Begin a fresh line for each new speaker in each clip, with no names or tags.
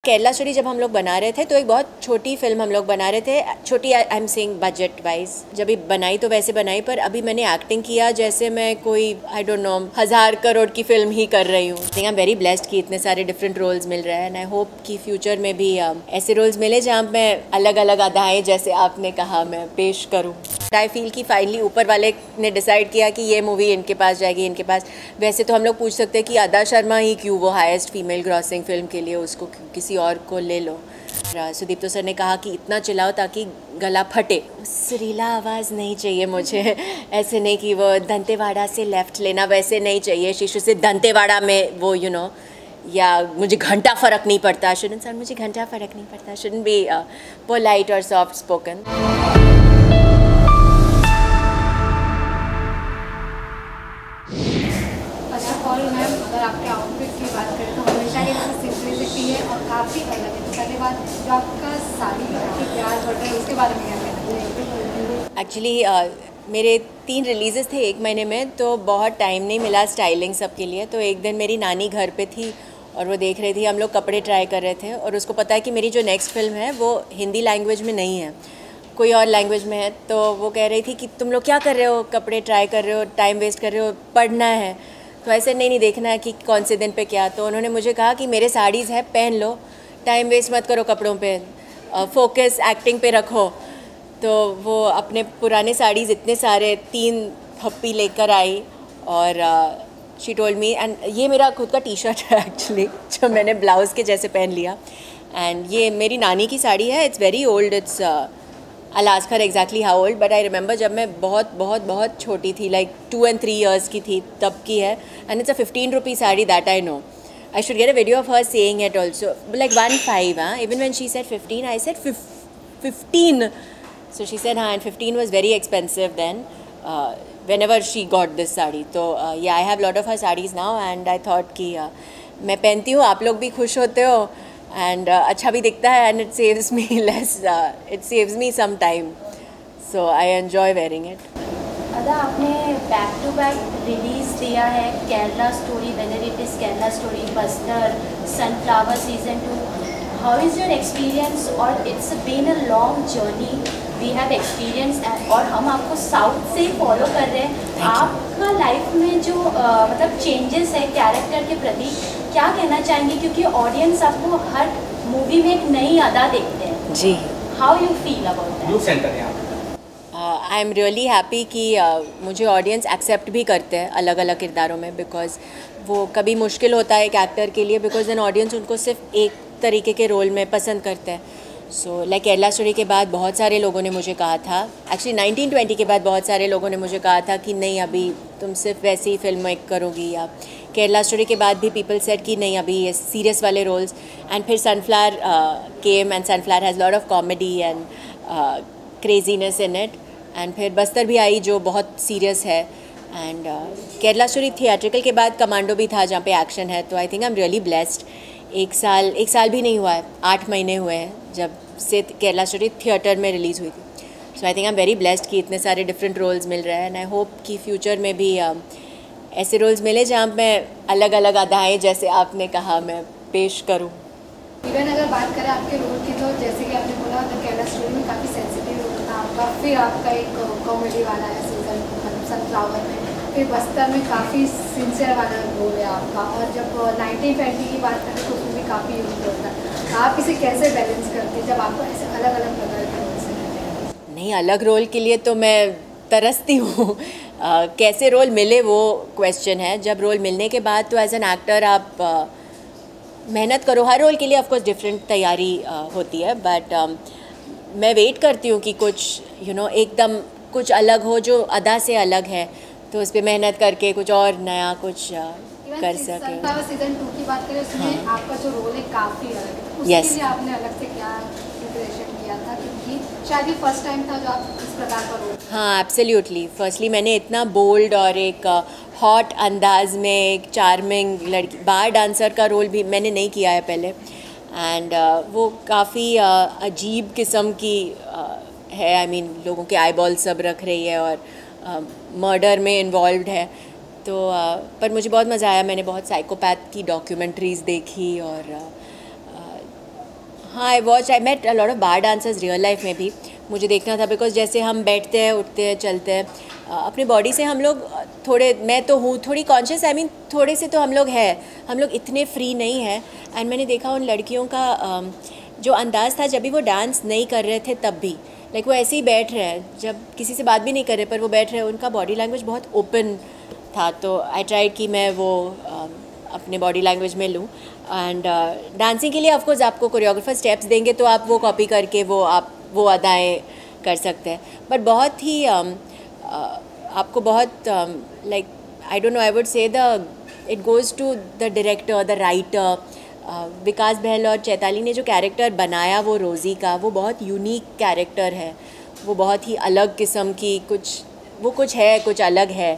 Kerala story जब हम लोग बना रहे थे तो एक बहुत छोटी फिल्म हम लोग बना रहे थे, छोटी I am saying budget wise. जब बनाई तो वैसे बनाई, पर अभी मैंने एक्टिंग किया जैसे मैं कोई आई डोंट नो 1000 करोड़ की फिल्म ही कर रही हूँ। आई एम वेरी ब्लेस्ड कि इतने सारे डिफरेंट रोल्स मिल रहे हैं एंड आई होप कि फ्यूचर में भी ऐसे रोल्स मिले जहाँ मैं अलग अलग अदाएँ जैसे आपने कहा मैं पेश करूँ। आई फील कि फाइनली ऊपर वाले ने डिसाइड किया कि ये मूवी इनके पास जाएगी, इनके पास। वैसे तो हम लोग पूछ सकते हैं कि अदा शर्मा ही क्यों वो हाईएस्ट फीमेल ग्रॉसिंग फिल्म के लिए, उसको किसी और को ले लो। सुदीप्तो सर ने कहा कि इतना चिल्लाओ ताकि गला फटे। सुरीला आवाज़ नहीं चाहिए मुझे, ऐसे नहीं कि वो दंतेवाड़ा से लेफ़्ट लेना, वैसे नहीं चाहिए शिशु से दंतेवाड़ा में वो या मुझे घंटा फ़र्क नहीं पड़ता। शुडंट सर मुझे घंटा फ़र्क नहीं पड़ता, शुडंट बी पोलाइट और सॉफ्ट स्पोकन।
और मैम अगर आपके आउटफिट की बात करें तो हमेशा की सिंपलिसिटी है और काफ़ी अलग है। पहले बात जो आपका साड़ी की प्यार बढ़ रहा है उसके बारे में क्या कहना है?
एक्चुअली मेरे 3 रिलीज़ेस थे 1 महीने में, तो बहुत टाइम नहीं मिला स्टाइलिंग सब के लिए। तो एक दिन मेरी नानी घर पे थी और वो देख रही थी, हम लोग कपड़े ट्राई कर रहे थे, और उसको पता है कि मेरी जो नेक्स्ट फिल्म है वो हिंदी लैंग्वेज में नहीं है, कोई और लैंग्वेज में है। तो वो कह रही थी कि तुम लोग क्या कर रहे हो, कपड़े ट्राई कर रहे हो, टाइम वेस्ट कर रहे हो, पढ़ना है। तो ऐसे नहीं देखना है कि कौन से दिन पे क्या। तो उन्होंने मुझे कहा कि मेरे साड़ीज़ है, पहन लो, टाइम वेस्ट मत करो कपड़ों पे, फोकस एक्टिंग पे रखो। तो वो अपने पुराने साड़ीज़ इतने सारे 3 थप्पी लेकर आई और शी टोल्ड मी, एंड ये मेरा खुद का टी शर्ट है एक्चुअली, जो मैंने ब्लाउज़ के जैसे पहन लिया। एंड ये मेरी नानी की साड़ी है, it's very old, it's I'll ask her exactly how old, but I remember जब मैं बहुत बहुत बहुत छोटी थी, like 2 and 3 years की थी, तब की है। And it's a 15 rupee sari, that I know. I should get a video of her saying it also, like 1.5, even when she said 15, I said 15. So she said, and 15 was very expensive then, whenever she got this sari. तो yeah, I have lot of her sarees now, and I thought कि मैं पहनती हूँ, आप लोग भी खुश होते हो, एंड अच्छा भी दिखता है, and it saves me less, it saves me some time, so I enjoy wearing it.
Adah, आपने बैक टू बैक रिलीज़ दिया है Kerala Story, whether it is Kerala Story, Bastar, Sunflower season 2, how is your experience? और it's been a long journey, we have experience, और हम आपको south से follow कर रहे हैं। आपका लाइफ में जो मतलब चेंजेस है कैरेक्टर के प्रति, क्या कहना चाहेंगे? क्योंकि ऑडियंस आपको हर मूवी में एक नई अदा देखते हैं
जी।
How you feel about that?
Centre है
आई एम रियली हैप्पी कि मुझे ऑडियंस एक्सेप्ट भी करते हैं अलग अलग किरदारों में, बिकॉज वो कभी मुश्किल होता है एक एक्टर के लिए, बिकॉज एन ऑडियंस उनको सिर्फ एक तरीके के रोल में पसंद करते हैं। सो लाइक केरला स्टोरी के बाद बहुत सारे लोगों ने मुझे कहा था, एक्चुअली 1920 के बाद बहुत सारे लोगों ने मुझे कहा था कि नहीं अभी तुम सिर्फ वैसी ही फिल्म मेक करोगी, या केरला स्टोरी के बाद भी पीपल सेड कि नहीं अभी ये सीरियस वाले रोल्स। एंड फिर sunflower came, and sunflower has lot of comedy and craziness in it. And फिर बस्तर भी आई जो बहुत सीरियस है, एंड केरला स्टोरी थिएट्रिकल के बाद कमांडो भी था जहाँ पे एक्शन है। तो आई think I am really blessed. एक साल भी नहीं हुआ है, 8 महीने हुए हैं जब से केरला स्टोरी थिएटर में रिलीज़ हुई थी। So I think I am very blessed कि इतने सारे डिफरेंट रोल्स मिल रहे हैं, एंड आई होप कि फ्यूचर में भी ऐसे रोल्स मिले जहाँ मैं अलग अलग अदाएँ जैसे आपने कहा मैं पेश करूँ।
इवन अगर बात करें आपके रोल की, तो जैसे कि आपने बोला तो केरला स्टोरी में काफ़ी सेंसिटिव रोल था आपका, फिर आपका एक कॉमेडी वाला है सीजन सनफ्लावर में, फिर बस्तर में काफ़ी सिंसियर वाला रोल है आपका, और जब 1920 की बात करें तो उसमें भी काफ़ी यूज होता है। आप इसे कैसे बैलेंस करते हैं जब आपको ऐसे अलग अलग प्रकार के रोल से मिलते हैं?
नहीं, अलग रोल के लिए तो मैं तरसती हूँ कैसे रोल मिले वो क्वेश्चन है। जब रोल मिलने के बाद तो एज एन एक्टर आप मेहनत करो, हर रोल के लिए ऑफकोर्स डिफरेंट तैयारी होती है, बट मैं वेट करती हूँ कि कुछ एकदम कुछ अलग हो जो अदा से अलग है, तो उस पर मेहनत करके कुछ और नया कुछ कर सके।
सीजन 2 की बात करें उसमें आपका जो रोल है काफ़ी अलग है, उसके लिए आपने अलग से क्या प्रिपरेशन किया था? क्योंकि शायद ये फर्स्ट टाइम था जो आप इस प्रकार का रोल।
हाँ, एब्सोल्युटली। फर्स्टली मैंने इतना बोल्ड और एक हॉट अंदाज में एक चार्मिंग लड़की बार डांसर का रोल भी मैंने नहीं किया है पहले, एंड वो काफ़ी अजीब किस्म की है। आई मीन लोगों के आई बॉल सब रख रही है और मर्डर में इन्वॉल्व है। तो पर मुझे बहुत मज़ा आया। मैंने बहुत साइकोपैथ की डॉक्यूमेंट्रीज़ देखी और हाँ, I met a lot of bar dancers real life में भी। मुझे देखना था बिकॉज जैसे हम बैठते हैं, उठते हैं, चलते हैं, अपनी बॉडी से हम लोग थोड़े, मैं तो हूँ थोड़ी कॉन्शियस, आई मीन थोड़े से तो हम लोग हैं, हम लोग इतने फ्री नहीं हैं। एंड मैंने देखा उन लड़कियों का जो अंदाज़ था जब भी वो डांस नहीं कर रहे थे तब भी, लाइक वो ऐसे ही बैठ रहे हैं, जब किसी से बात भी नहीं कर रहे पर वो बैठ रहे हैं, उनका बॉडी लैंग्वेज बहुत ओपन था। तो आई ट्राइड कि मैं वो अपने बॉडी लैंग्वेज में लूँ। एंड डांसिंग के लिए ऑफकोर्स आपको कोरियोग्राफर स्टेप्स देंगे तो आप वो कॉपी करके वो अदाएँ कर सकते हैं। बट बहुत ही आपको बहुत like I don't know, I would say it goes to the director, the writer. Vikas Bahl और चैताली ने जो कैरेक्टर बनाया वो रोज़ी का, वो बहुत यूनिक कैरेक्टर है, वो बहुत ही अलग किस्म की कुछ है, कुछ अलग है।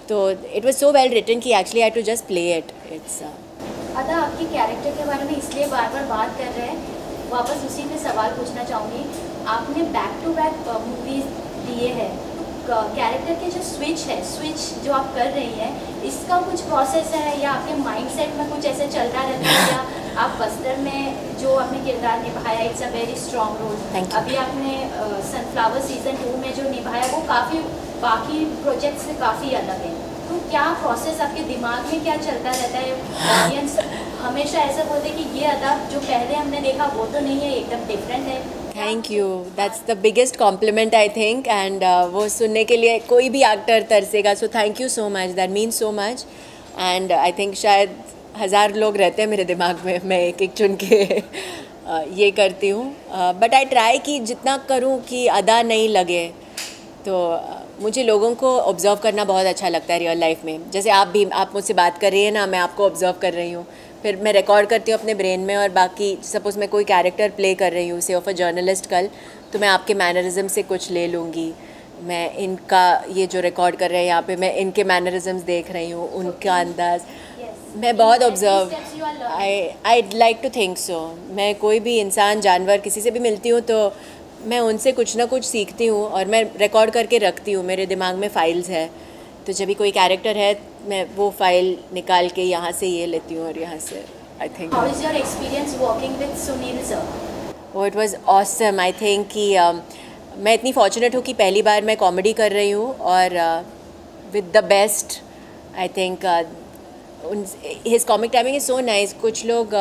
तो it was so well written कि actually I to just play it. It's
Ada, आपके कैरेक्टर के बारे में इसलिए बार बार बात कर रहे हैं, वापस उसी पे सवाल पूछना चाहूँगी। आपने बैक टू बैक मूवीज़ दिए हैं, तो कैरेक्टर के जो स्विच जो आप कर रही हैं, इसका कुछ प्रोसेस है या आपके माइंडसेट में कुछ ऐसे चलता रहता है, या आप बस्तर में जो आपने किरदार निभाया it's a very strong role, अभी आपने सनफ्लावर सीज़न 2 में जो निभाया वो काफ़ी बाकी प्रोजेक्ट से काफ़ी अलग है, तो क्या प्रोसेस आपके दिमाग में क्या चलता रहता है? ऑडियंस हमेशा ऐसा बोलते हैं कि ये अदा जो पहले हमने देखा वो तो नहीं है, एकदम डिफरेंट है।
Thank you, that's the biggest compliment I think. And वो सुनने के लिए कोई भी एक्टर तरसेगा, so thank you so much, that means so much. And I think शायद 1000 लोग रहते हैं मेरे दिमाग में, मैं एक एक चुन के ये करती हूँ। बट आई ट्राई कि जितना करूँ कि अदा नहीं लगे। तो मुझे लोगों को ऑब्ज़र्व करना बहुत अच्छा लगता है रियल लाइफ में। जैसे आप मुझसे बात कर रही हैं ना, मैं आपको ऑब्ज़र्व कर रही हूँ, फिर मैं रिकॉर्ड करती हूँ अपने ब्रेन में, और बाकी सपोज़ मैं कोई कैरेक्टर प्ले कर रही हूँ, से ऑफ अ जर्नलिस्ट कल, तो मैं आपके मैनरिज्म से कुछ ले लूँगी। मैं इनका ये जो रिकॉर्ड कर रहे हैं यहाँ पे, मैं इनके मैनरिज्म्स देख रही हूँ, उनका अंदाज़ मैं बहुत observe, I like to think so. मैं कोई भी इंसान, जानवर, किसी से भी मिलती हूँ तो मैं उनसे कुछ ना कुछ सीखती हूँ और मैं रिकॉर्ड करके रखती हूँ, मेरे दिमाग में फ़ाइल्स है। तो जब भी कोई कैरेक्टर है मैं वो फाइल निकाल के यहाँ से ये लेती हूँ और यहाँ से। I think
how is your experience working with Sunil sir?
वो it was awesome. I think कि मैं इतनी फॉर्चुनेट हूँ कि पहली बार मैं कॉमेडी कर रही हूँ और with the best. I think his comic timing is so nice. कुछ लोग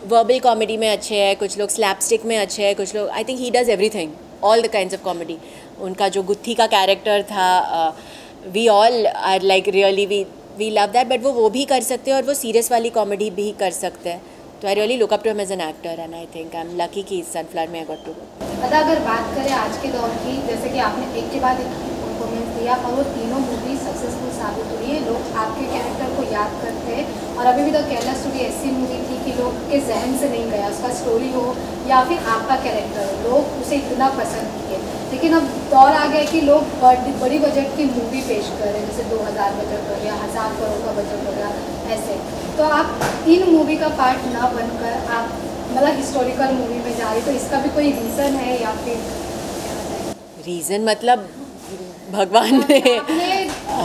वर्बल कॉमेडी में अच्छे हैं, कुछ लोग स्लैपस्टिक में अच्छे हैं, कुछ लोग, I think he does everything, all the kinds of comedy. उनका जो गुत्थी का कैरेक्टर था, we all are like really we love that, but वो भी कर सकते हैं और वो सीरियस वाली कॉमेडी भी कर सकते हैं। तो I really look up to him as an actor and I think I am lucky कि सनफ्लावर में आई गॉट टू गो।
अगर बात करें आज के दौर की, जैसे कि आपने एक के बाद एक परफॉर्मेंस दिया और वो तीनों मूवी सक्सेसफुल साबित हुई है, लोग आपके कैरेक्टर को याद करते हैं। और अभी भी द केरला स्टोरी ऐसी मूवी थी कि लोग के जहन से नहीं गया, उसका स्टोरी हो या फिर आपका कैरेक्टर हो, लोग उसे इतना पसंद किए। लेकिन अब दौर आ गया कि लोग बड़ी बजट की मूवी पेश कर रहे हैं, जैसे 2000 बजट हो गया, 1000 करोड़ का बजट हो गया, ऐसे। तो आप इन मूवी का पार्ट ना बनकर आप मतलब हिस्टोरिकल मूवी में जा रही, तो इसका भी कोई रीज़न है या फिर
रीज़न मतलब भगवान ने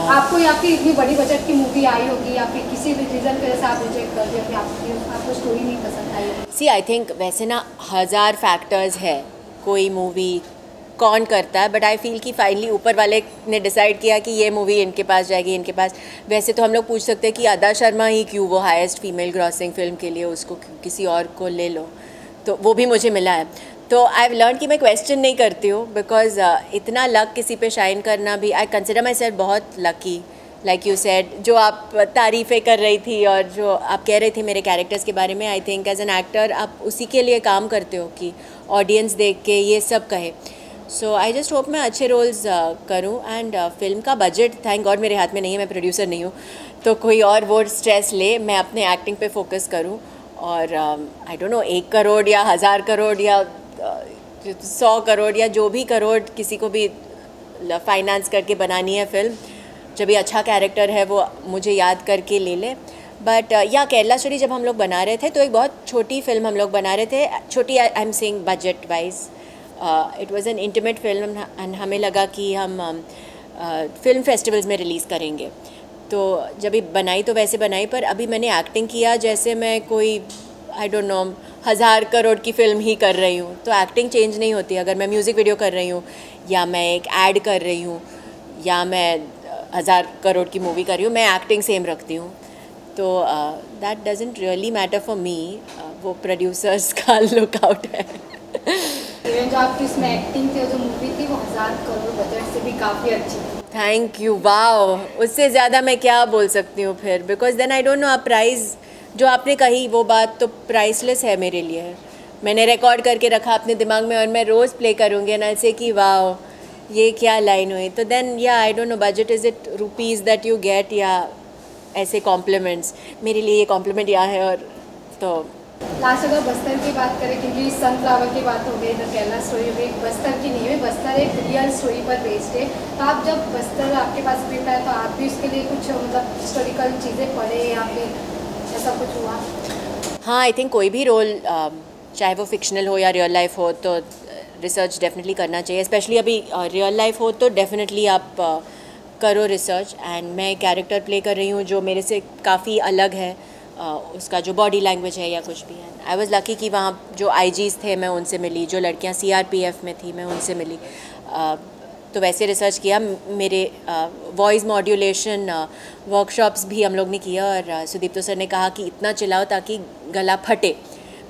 आपको या फिर इतनी बड़ी बजट की मूवी आई होगी या फिर किसी भी रीज़न की वजह से आप रिजेक्ट कर दिया कि आपको स्टोरी नहीं पसंद आई?
सी आई थिंक वैसे ना 1000 फैक्टर्स है कोई मूवी कौन करता है, बट आई फील कि फाइनली ऊपर वाले ने डिसाइड किया कि ये मूवी इनके पास जाएगी, इनके पास। वैसे तो हम लोग पूछ सकते हैं कि अदा शर्मा ही क्यों वो हाईएस्ट फीमेल ग्रॉसिंग फिल्म के लिए, उसको किसी और को ले लो, तो वो भी मुझे मिला है। तो आई हैव लर्न कि मैं क्वेश्चन नहीं करती हूँ, बिकॉज इतना लक किसी पे शाइन करना भी, आई कंसिडर माई सेल्फ बहुत लकी। लाइक यू सेड, जो आप तारीफ़ें कर रही थी और जो आप कह रही थी मेरे कैरेक्टर्स के बारे में, I think as an actor आप उसी के लिए काम करते हो कि ऑडियंस देख के ये सब कहे। सो आई जस्ट होप मैं अच्छे रोल्स करूँ। एंड फिल्म का बजट थैंक गॉड मेरे हाथ में नहीं है, मैं प्रोड्यूसर नहीं हूँ, तो कोई और वो स्ट्रेस ले, मैं अपने एक्टिंग पे फोकस करूँ। और आई डोंट नो 1 करोड़ या 1000 करोड़ या 100 करोड़ या जो भी करोड़ किसी को भी फाइनेंस करके बनानी है फिल्म, जब भी अच्छा कैरेक्टर है वो मुझे याद करके ले ले। बट या केरला स्टोरी जब हम लोग बना रहे थे तो एक बहुत छोटी फिल्म हम लोग बना रहे थे, छोटी I am saying budget wise. It was an intimate film and हमें लगा कि हम फिल्म फेस्टिवल्स में रिलीज़ करेंगे। तो जब भी बनाई तो वैसे बनाई, पर अभी मैंने एक्टिंग किया जैसे मैं कोई आई डोंट नो 1000 करोड़ की फिल्म ही कर रही हूँ, तो एक्टिंग चेंज नहीं होती। अगर मैं म्यूज़िक वीडियो कर रही हूँ या मैं एक ऐड कर रही हूँ या मैं 1000 करोड़ की मूवी कर रही हूँ, मैं एक्टिंग सेम रखती हूँ। तो that doesn't really matter for me, वो प्रोड्यूसर्स का लुकआउट है।
इवन जो आपकी इसमें एक्टिंग थी, जो मूवी थी, वो 1000 करोड़ बजट से भी काफ़ी अच्छी थी।
थैंक यू, वाओ, उससे ज़्यादा मैं क्या बोल सकती हूँ फिर, because then I don't know, आप प्राइस जो आपने कही वो बात तो प्राइसलेस है मेरे लिए। मैंने रिकॉर्ड करके रखा अपने दिमाग में और मैं रोज़ प्ले करूँगी एंड आई से कि वाओ ये क्या लाइन हुई। तो देन या आई don't no, budget is it rupees that you get या ऐसे कॉम्प्लीमेंट्स, मेरे लिए ये कॉम्प्लीमेंट यहाँ है। और तो
लास्ट अगर बस्तर की बात करें, क्योंकि सनफ्लावर की बात हो गई, द केरला स्टोरी भी बस्तर की नहीं है, बस्तर एक रियल स्टोरी पर बेस्ड है। तो आप जब बस्तर आपके पास स्क्रिप्ट आया तो आप भी उसके लिए कुछ मतलब हिस्टोरिकल चीज़ें पढ़े या फिर ऐसा कुछ हुआ?
हाँ, आई थिंक कोई भी रोल चाहे वो फिक्शनल हो या रियल लाइफ हो तो रिसर्च डेफिनेटली करना चाहिए। स्पेशली अभी रियल लाइफ हो तो डेफिनेटली आप करो रिसर्च। एंड मैं कैरेक्टर प्ले कर रही हूँ जो मेरे से काफ़ी अलग है, उसका जो बॉडी लैंग्वेज है या कुछ भी है। आई वॉज़ लकी कि वहाँ जो आईजीज़ थे मैं उनसे मिली, जो लड़कियाँ सीआरपीएफ में थी मैं उनसे मिली। तो वैसे रिसर्च किया। मेरे वॉइस मॉड्यूलेशन वर्कशॉप्स भी हम लोग ने किया और सुदीप्तो सर ने कहा कि इतना चिल्लाओ ताकि गला फटे,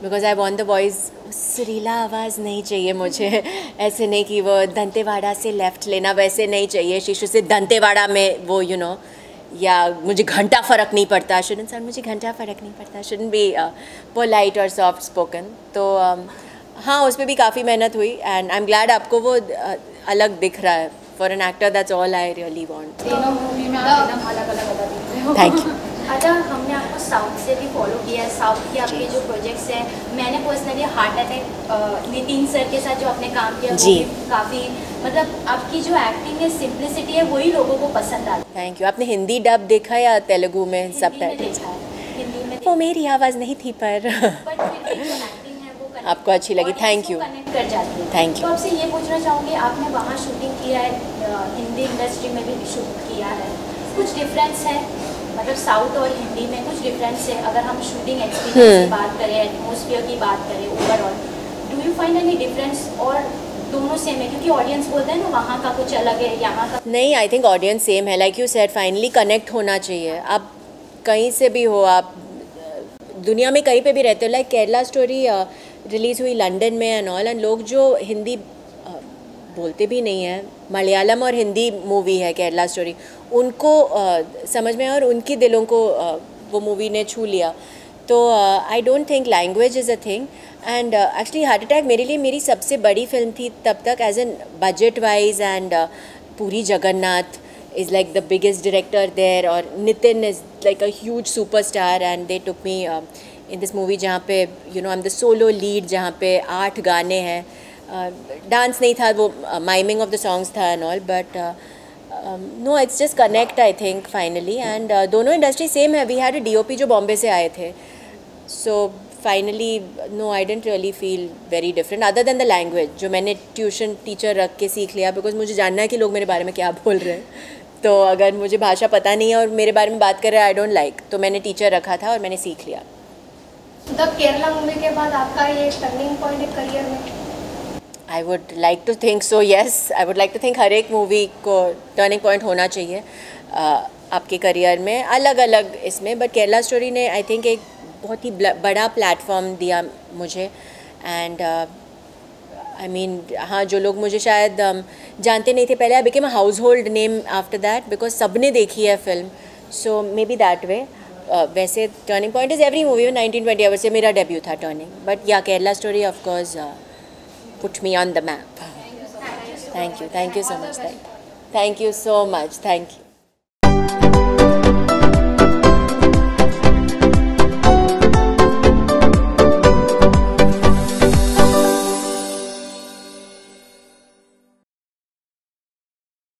because I want the voice, सुरीला आवाज़ नहीं चाहिए मुझे। ऐसे नहीं कि वो दंतेवाड़ा से लेफ़्ट लेना, वैसे नहीं चाहिए शिशु से दंतेवाड़ा में वो यू नो, या मुझे घंटा फ़र्क नहीं पड़ता, शुडंट सर मुझे घंटा फ़र्क नहीं पड़ता, शुडंट बी पोलाइट और सॉफ्ट स्पोकन। तो हाँ, उस पर भी काफ़ी मेहनत हुई एंड आई एम ग्लैड आपको वो अलग दिख रहा है। For an actor that's all I really want.
तीनों मूवी में आप एकदम अलग अलग बता देते हो।
Thank you.
अच्छा, हमने आपको साउथ से भी फॉलो किया है, साउथ के आपके जो प्रोजेक्ट्स हैं, मैंने personally heart attack Nitin sir के साथ जो आपने काम किया वो काफ़ी, मतलब आपकी जो एक्टिंग है, सिंप्लिसिटी है, वही लोगों को पसंद आती है।
Thank you. आपने हिंदी डब देखा या तेलुगु में सबटाइटल्स?
हिंदी में
वो मेरी आवाज़ नहीं थी पर
बट फिर भी जो एक्टिंग है वो
आपको अच्छी लगी। Thank you.
कनेक्ट कर जाती है।
Thank you.
तो आपसे ये पूछना चाहूँगी, आपने वहाँ शूटिंग किया है, हिंदी इंडस्ट्री में भी शूट किया है, कुछ डिफरेंस है? मतलब साउथ और हिंदी में कुछ डिफरेंस है अगर हम शूटिंग एक्सपीरियंस की बात करें, एटमॉस्फेयर की बात करें, overall do you find any difference, और दोनों सेम है? क्योंकि ऑडियंस बोलते हैं ना वहाँ का कुछ अलग है, यहाँ का
नहीं। आई थिंक ऑडियंस सेम है। Like you said, finally connect होना चाहिए। आप कहीं से भी हो, आप दुनिया में कहीं पे भी रहते हो। लाइक केरला स्टोरी रिलीज़ हुई लंदन में एंड ऑल, एंड लोग जो हिंदी बोलते भी नहीं है, मलयालम और हिंदी मूवी है केरला स्टोरी, उनको समझ में और उनकी दिलों को वो मूवी ने छू लिया। तो I don't think language is a thing. And actually Heart Attack मेरे लिए मेरी सबसे बड़ी फिल्म थी तब तक, as an budget wise. And Puri Jagannath is like the biggest director there, और Nitin is like a huge superstar, and they took me in this movie जहाँ पे you know I'm the solo lead, जहाँ पे 8 गाने हैं, डांस नहीं था, वो माइमिंग ऑफ द सॉन्ग्स था and all, but no, it's just connect I think finally. And दोनों इंडस्ट्री सेम है। वी हैड अ डीओपी जो बॉम्बे से आए थे, so finally no, I didn't really feel very different other than the language, जो मैंने tuition teacher रख के सीख लिया, बिकॉज मुझे जानना है कि लोग मेरे बारे में क्या बोल रहे हैं। तो अगर मुझे भाषा पता नहीं है और मेरे बारे में बात कर रहे हैं, आई डोंट लाइक, तो मैंने टीचर रखा था और मैंने सीख लिया।
द केरला मूवी के बाद आपका ये टर्निंग पॉइंट है करियर में?
I would like to think so, yes. I would like to think हर एक मूवी को टर्निंग पॉइंट होना चाहिए आपके करियर में, अलग अलग इसमें। बट केरला स्टोरी ने आई थिंक एक बहुत ही बड़ा प्लेटफॉर्म दिया मुझे। एंड आई मीन, हाँ, जो लोग मुझे शायद जानते नहीं थे पहले, I became a household name after that, because सबने देखी है film, so maybe that way. वैसे turning point is every movie. 1920 आवर्स से मेरा डेब्यू था turning, but yeah Kerala story of course put me on the map. Thank you so much, thank you so much, thank you.